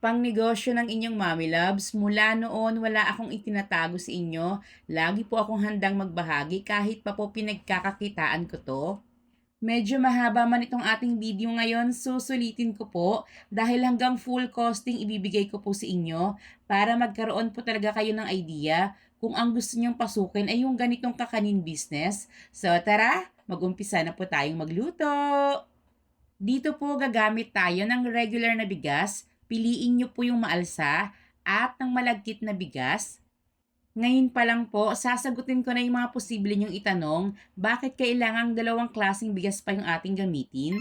Pangnegosyo ng inyong Mommy Loves, mula noon wala akong itinatago sa inyo. Lagi po akong handang magbahagi kahit pa po pinagkakakitaan ko to. Medyo mahaba man itong ating video ngayon, susulitin ko po dahil hanggang full costing ibibigay ko po sa inyo para magkaroon po talaga kayo ng idea kung ang gusto niyong pasukin ay yung ganitong kakanin business. So tara, mag-umpisa na po tayong magluto! Dito po gagamit tayo ng regular na bigas. Piliin nyo po yung maalsa at ng malagkit na bigas. Ngayon pa lang po, sasagutin ko na yung mga posible nyong itanong, bakit kailangang dalawang klaseng bigas pa yung ating gamitin?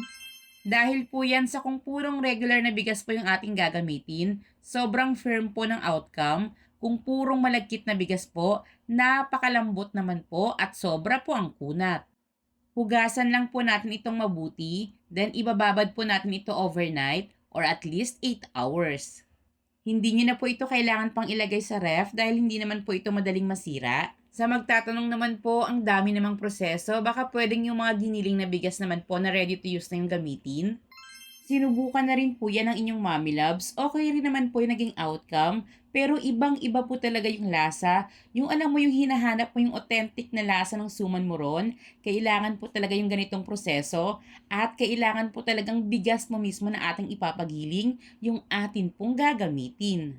Dahil po yan sa kung purong regular na bigas po yung ating gagamitin, sobrang firm po ng outcome. Kung purong malagkit na bigas po, napakalambot naman po at sobra po ang kunat. Hugasan lang po natin itong mabuti, then ibababad po natin ito overnight or at least 8 hours. Hindi nyo na po ito kailangan pang ilagay sa ref dahil hindi naman po ito madaling masira. Sa magtatanong naman po, ang dami namang proseso, baka pwedeng yung mga giniling na bigas naman po na ready to use na yung gamitin. Sinubukan na rin po yan ng inyong Mommy Loves. Okay rin naman po yung naging outcome. Pero ibang-iba po talaga yung lasa. Yung alam mo yung hinahanap mo yung authentic na lasa ng suman mo ron. Kailangan po talaga yung ganitong proseso. At kailangan po talagang bigas mo mismo na ating ipapagiling yung atin pong gagamitin.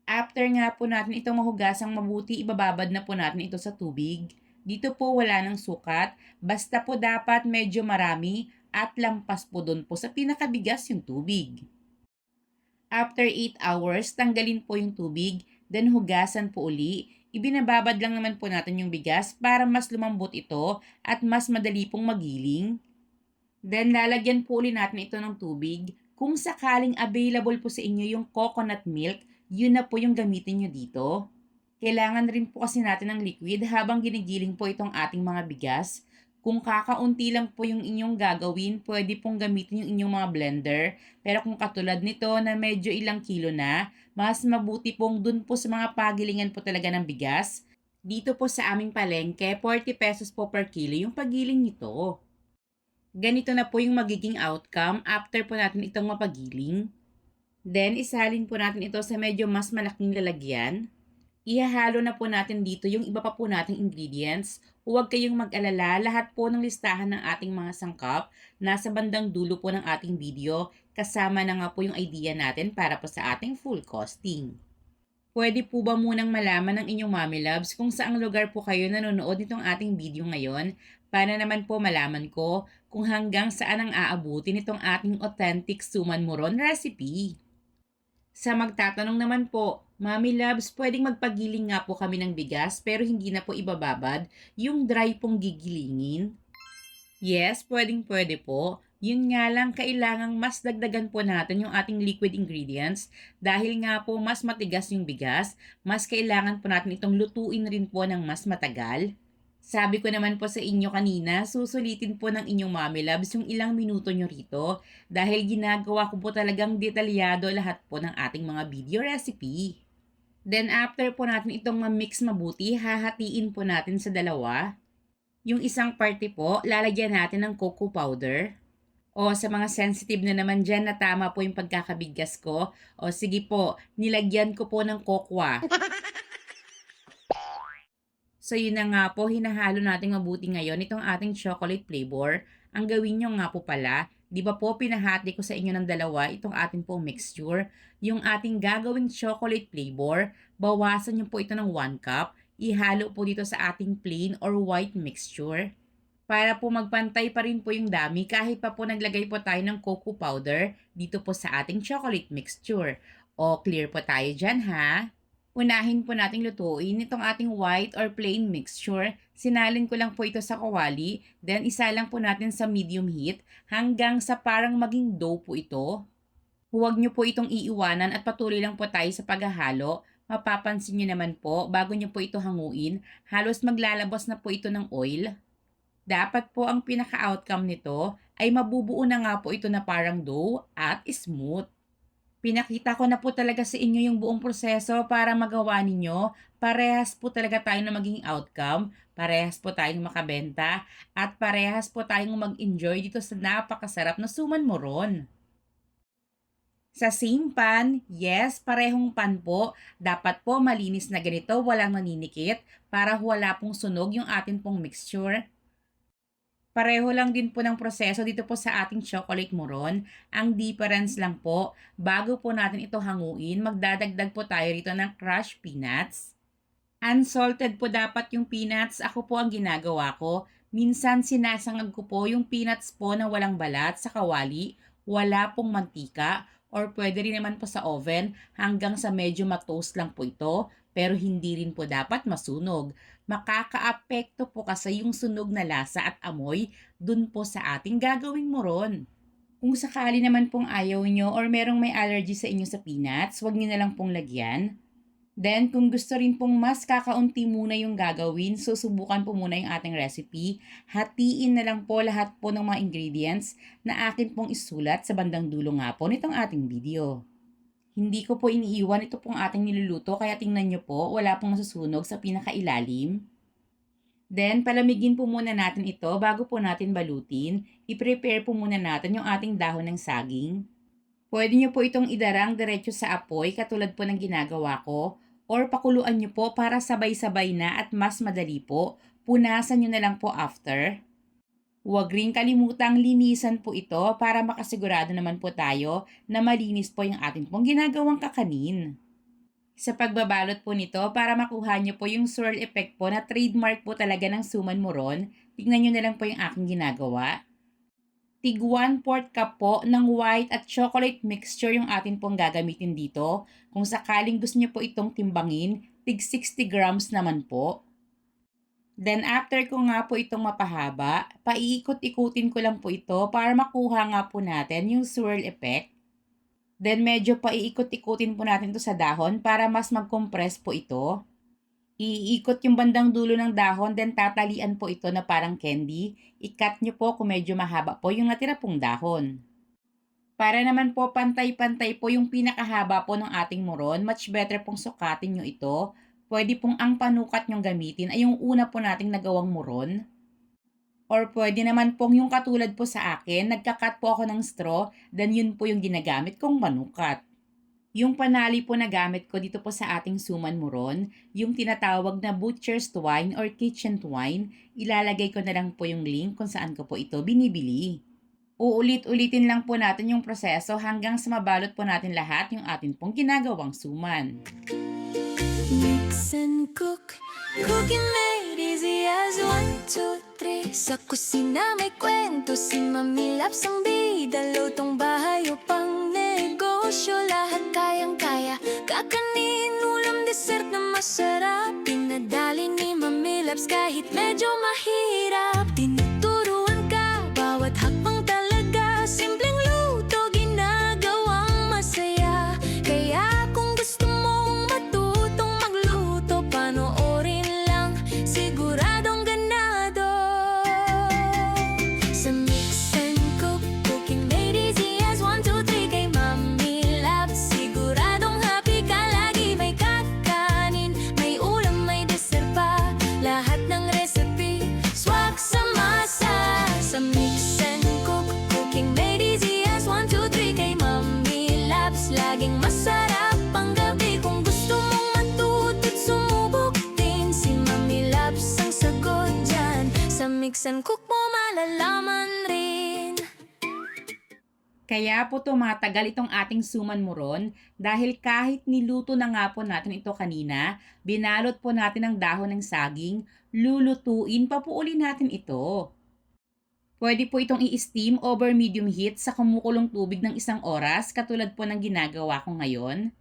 After nga po natin itong mahugasang mabuti, ibababad na po natin ito sa tubig. Dito po wala ng sukat, basta po dapat medyo marami at lampas po doon po sa pinakabigas yung tubig. After 8 hours, tanggalin po yung tubig, then hugasan po uli. Ibinababad lang naman po natin yung bigas para mas lumambot ito at mas madali pong magiling. Then lalagyan po uli natin ito ng tubig. Kung sakaling available po sa inyo yung coconut milk, yun na po yung gamitin nyo dito. Kailangan rin po kasi natin ng liquid habang ginigiling po itong ating mga bigas. Kung kakaunti lang po yung inyong gagawin, pwede pong gamitin yung inyong mga blender. Pero kung katulad nito na medyo ilang kilo na, mas mabuti pong dun po sa mga pagilingan po talaga ng bigas. Dito po sa aming palengke, 40 pesos po per kilo yung pagiling nito. Ganito na po yung magiging outcome after po natin itong mapagiling. Then, isalin po natin ito sa medyo mas malaking lalagyan. Ihahalo na po natin dito yung iba pa po nating ingredients. Huwag kayong mag-alala, lahat po ng listahan ng ating mga sangkap nasa bandang dulo po ng ating video. Kasama na nga po yung idea natin para po sa ating full costing. Pwede po ba munang malaman ng inyong Mommy Loves kung saang lugar po kayo nanonood nitong ating video ngayon para naman po malaman ko kung hanggang saan ang aabutin itong ating authentic suman moron recipe. Sa magtatanong naman po, Mommy Loves, pwedeng magpagiling nga po kami ng bigas pero hindi na po ibababad yung dry pong gigilingin. Yes, pwedeng-pwede po. Yun nga lang, kailangang mas dagdagan po natin yung ating liquid ingredients dahil nga po mas matigas yung bigas, mas kailangan po natin itong lutuin rin po ng mas matagal. Sabi ko naman po sa inyo kanina, susulitin po ng inyong Mommy Loves yung ilang minuto nyo rito dahil ginagawa ko po talagang detalyado lahat po ng ating mga video recipe. Then after po natin itong ma-mix mabuti, hahatiin po natin sa dalawa. Yung isang parte po, lalagyan natin ng cocoa powder. O sa mga sensitive na naman dyan na tama po yung pagkakabigas ko. O sige po, nilagyan ko po ng cocoa. So yun na nga po, hinahalo natin mabuti ngayon itong ating chocolate flavor. Ang gawin nyo nga po pala, di ba po pinahati ko sa inyo ng dalawa itong ating pong mixture. Yung ating gagawing chocolate flavor, bawasan nyo po ito ng 1 cup. Ihalo po dito sa ating plain or white mixture. Para po magpantay pa rin po yung dami kahit pa po naglagay po tayo ng cocoa powder dito po sa ating chocolate mixture. O clear po tayo dyan ha. Unahin po nating lutuin itong ating white or plain mixture. Sinalin ko lang po ito sa kawali, then isa lang po natin sa medium heat hanggang sa parang maging dough po ito. Huwag nyo po itong iiwanan at patuloy lang po tayo sa paghahalo. Mapapansin nyo naman po, bago nyo po ito hanguin, halos maglalabas na po ito ng oil. Dapat po ang pinaka-outcome nito ay mabubuo na nga po ito na parang dough at smooth. Pinakita ko na po talaga sa inyo yung buong proseso para magawa ninyo. Parehas po talaga tayo na maging outcome, parehas po tayong makabenta, at parehas po tayong mag-enjoy dito sa napakasarap na suman moron. Sa same pan, yes, parehong pan po. Dapat po malinis na ganito, walang naninikit para wala pong sunog yung atin pong mixture. Pareho lang din po ng proseso dito po sa ating chocolate moron. Ang difference lang po, bago po natin ito hanguin, magdadagdag po tayo rito ng crushed peanuts. Unsalted po dapat yung peanuts. Ako po ang ginagawa ko. Minsan sinasangag ko po yung peanuts po na walang balat sa kawali, wala pong mantika, or pwede rin naman po sa oven hanggang sa medyo matoast lang po ito, pero hindi rin po dapat masunog. Makakaapekto po kasi yung sunog na lasa at amoy dun po sa ating gagawing moron. Kung sakali naman pong ayaw nyo or merong may allergy sa inyo sa peanuts, wag nyo na lang pong lagyan. Then, kung gusto rin pong mas kakaunti muna yung gagawin, susubukan po muna yung ating recipe. Hatiin na lang po lahat po ng mga ingredients na akin pong isulat sa bandang dulo nga po nitong ating video. Hindi ko po iniiwan ito pong ating niluluto kaya tingnan nyo po, wala pong nasusunog sa pinakailalim. Then, palamigin po muna natin ito bago po natin balutin. I-prepare po muna natin yung ating dahon ng saging. Pwede nyo po itong idarang diretso sa apoy katulad po ng ginagawa ko or pakuluan nyo po para sabay-sabay na at mas madali po. Punasan nyo na lang po after. Huwag rin kalimutang linisan po ito para makasigurado naman po tayo na malinis po yung ating pong ginagawang kakanin. Sa pagbabalot po nito, para makuha nyo po yung swirl effect po na trademark po talaga ng Suman Moron, tignan nyo na lang po yung aking ginagawa. Tig 1/4 cup po ng white at chocolate mixture yung atin pong gagamitin dito. Kung sakaling gusto nyo po itong timbangin, tig 60 grams naman po. Then after ko nga po itong mapahaba, paiikot-ikutin ko lang po ito para makuha nga po natin yung swirl effect. Then medyo paiikot-ikutin po natin ito sa dahon para mas mag-compress po ito. Iikot yung bandang dulo ng dahon, then tatalian po ito na parang candy. I-cut nyo po kung medyo mahaba po yung natira pong dahon. Para naman po pantay-pantay po yung pinakahaba po ng ating moron, much better pong sukatin nyo ito. Pwede pong ang panukat nyong gamitin ay yung una po nating nagawang moron. Or pwede naman pong yung katulad po sa akin, nagkakat po ako ng straw, then yun po yung ginagamit kong manukat. Yung panali po na gamit ko dito po sa ating suman moron, yung tinatawag na butcher's twine or kitchen twine, ilalagay ko na lang po yung link kung saan ko po ito binibili. Uulit-ulitin lang po natin yung proseso hanggang sa mabalot po natin lahat yung atin pong ginagawang suman. Mix and cook, cooking made easy as 1, 2, 3. Sa kusina may kwento, si Mami Labs ang bida. Lutong bahay o pang negosyo, lahat kayang-kaya. Kakanin, ulam, dessert na masarap. Pinadali ni Mami Labs kahit medyo mahirap. Tinuturuan ka, bawat hakbang talaga. Simpleng luto, ginagawang masaya. Kaya kung gusto mong matutong magluto, panoorin lang, siguradong ganado. Sa Mix and Cook, cooking made easy as 1, 2, 3. Kay Mami Labs, siguradong happy ka lagi. May kakanin, may ulam, may dessert pa. Lahat ng recipe, swak sa masa. Sa Mix and Cook, cooking made easy as 1, 2, 3. Kay Mami Labs, laging masarap ang gabi. Kung gusto mong matuto't sumubok din, si Mami Labs ang sagot dyan. Sa Mix and Cook mo malalaman rin. Kaya po tumatagal itong ating suman moron dahil kahit niluto na nga po natin ito kanina, binalot po natin ang dahon ng saging, lulutuin pa po uli natin ito. Pwede po itong i-steam over medium heat sa kumukulong tubig ng 1 oras katulad po ng ginagawa ko ngayon.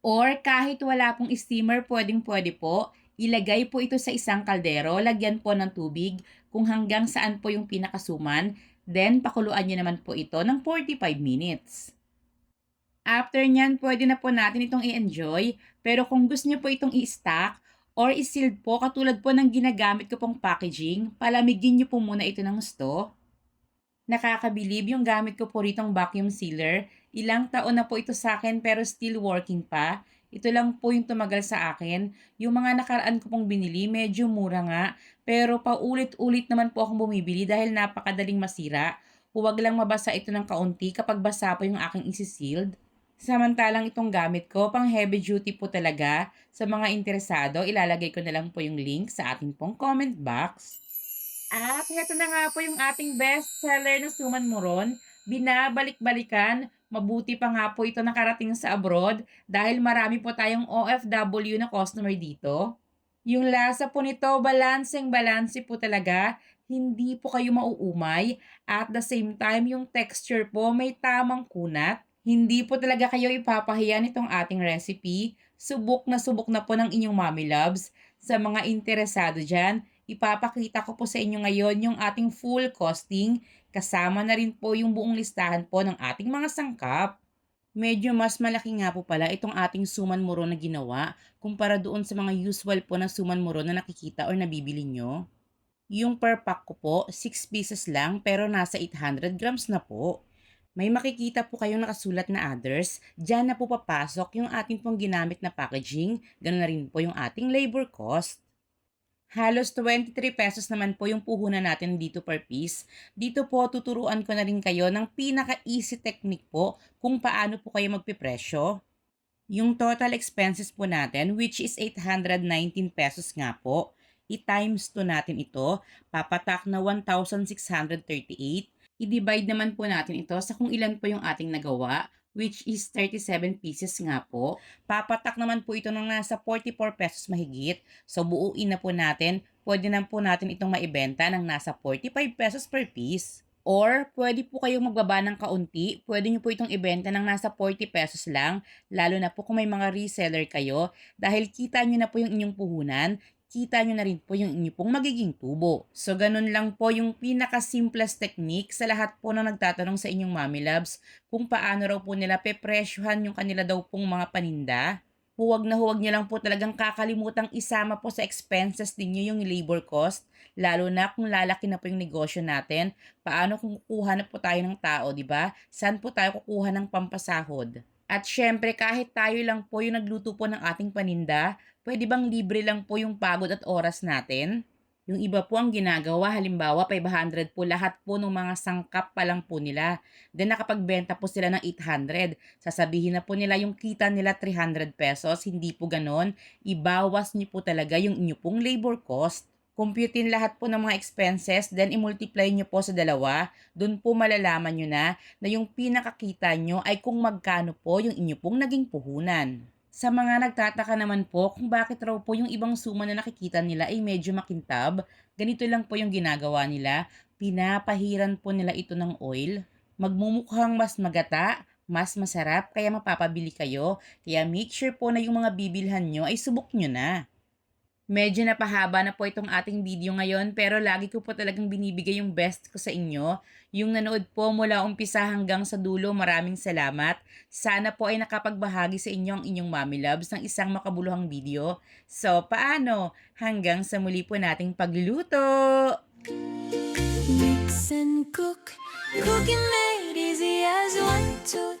Or kahit wala pong steamer, pwedeng-pwede po, ilagay po ito sa isang kaldero, lagyan po ng tubig kung hanggang saan po yung pinakasuman, then pakuluan nyo naman po ito ng 45 minutes. After nyan, pwede na po natin itong i-enjoy, pero kung gusto nyo po itong i-stack or i-sealed po katulad po ng ginagamit ko pong packaging, palamigin nyo po muna ito ng gusto. Nakakabilib yung gamit ko po ritong vacuum sealer. Ilang taon na po ito sa akin pero still working pa. Ito lang po yung tumagal sa akin. Yung mga nakaraan ko pong binili, medyo mura nga. Pero paulit-ulit naman po akong bumibili dahil napakadaling masira. Huwag lang mabasa ito ng kaunti kapag basa po yung aking isi-sealed. Samantalang itong gamit ko, pang heavy duty po talaga. Sa mga interesado, ilalagay ko na lang po yung link sa ating pong comment box. At heto na nga po yung ating bestseller na Suman Moron. Binabalik-balikan, mabuti pa nga po ito nakarating sa abroad dahil marami po tayong OFW na customer dito. Yung lasa po nito, balanseng-balanse po talaga. Hindi po kayo mauumay. At the same time, yung texture po may tamang kunat. Hindi po talaga kayo ipapahiya nitong ating recipe. Subok na po ng inyong mommy loves. Sa mga interesado dyan, ipapakita ko po sa inyo ngayon yung ating full costing. Kasama na rin po yung buong listahan po ng ating mga sangkap. Medyo mas malaki nga po pala itong ating suman moro na ginawa kumpara doon sa mga usual po na suman moro na nakikita or nabibili nyo. Yung per pack ko po, 6 pieces lang pero nasa 800 grams na po. May makikita po kayong nakasulat na others. Diyan na po papasok yung ating pong ginamit na packaging. Ganun na rin po yung ating labor cost. Halos 23 pesos naman po yung puhunan natin dito per piece. Dito po tuturuan ko na rin kayo ng pinaka-easy technique po kung paano po kayo magpipresyo. Yung total expenses po natin, which is 819 pesos nga po, i-times 2 natin ito, papatak na 1,638. I-divide naman po natin ito sa kung ilan po yung ating nagawa, which is 37 pieces nga po. Papatak naman po ito ng nasa 44 pesos mahigit. So buuin na po natin, pwede na po natin itong maibenta ng nasa 45 pesos per piece. Or, pwede po kayong magbaba ng kaunti. Pwede nyo po itong ibenta ng nasa 40 pesos lang. Lalo na po kung may mga reseller kayo. Dahil kita nyo na po yung inyong puhunan, kita nyo na rin po yung inyong pong magiging tubo. So, ganun lang po yung pinaka-simplest technique sa lahat po na nagtatanong sa inyong mommy loves kung paano raw po nila pepresyohan yung kanila daw pong mga paninda. Huwag na huwag nyo lang po talagang kakalimutang isama po sa expenses ninyo yung labor cost, lalo na kung lalaki na po yung negosyo natin. Paano kung kukuha na po tayo ng tao, di ba? Saan po tayo kukuha ng pampasahod? At syempre, kahit tayo lang po yung nagluto po ng ating paninda, pwede bang libre lang po yung pagod at oras natin? Yung iba po ang ginagawa, halimbawa 500 po lahat po ng mga sangkap pa lang po nila. Then nakapagbenta po sila ng 800. Sasabihin na po nila yung kita nila 300 pesos. Hindi po ganon. Ibawas niyo po talaga yung inyo pong labor cost. Computein lahat po ng mga expenses, then i-multiply nyo po sa dalawa. Doon po malalaman nyo na yung pinakakita nyo ay kung magkano po yung inyo pong naging puhunan. Sa mga nagtataka naman po kung bakit raw po yung ibang suma na nakikita nila ay medyo makintab, ganito lang po yung ginagawa nila. Pinapahiran po nila ito ng oil. Magmumukhang mas magata, mas masarap, kaya mapapabili kayo. Kaya make sure po na yung mga bibilhan nyo ay subok nyo na. Medyo napahaba na po itong ating video ngayon pero lagi ko po talagang binibigay yung best ko sa inyo. Yung nanood po mula umpisa hanggang sa dulo, maraming salamat. Sana po ay nakapagbahagi sa inyo ang inyong mommy loves ng isang makabuluhang video. So, paano? Hanggang sa muli po nating pagluluto! Mix and cook, cooking made easy as 1, 2,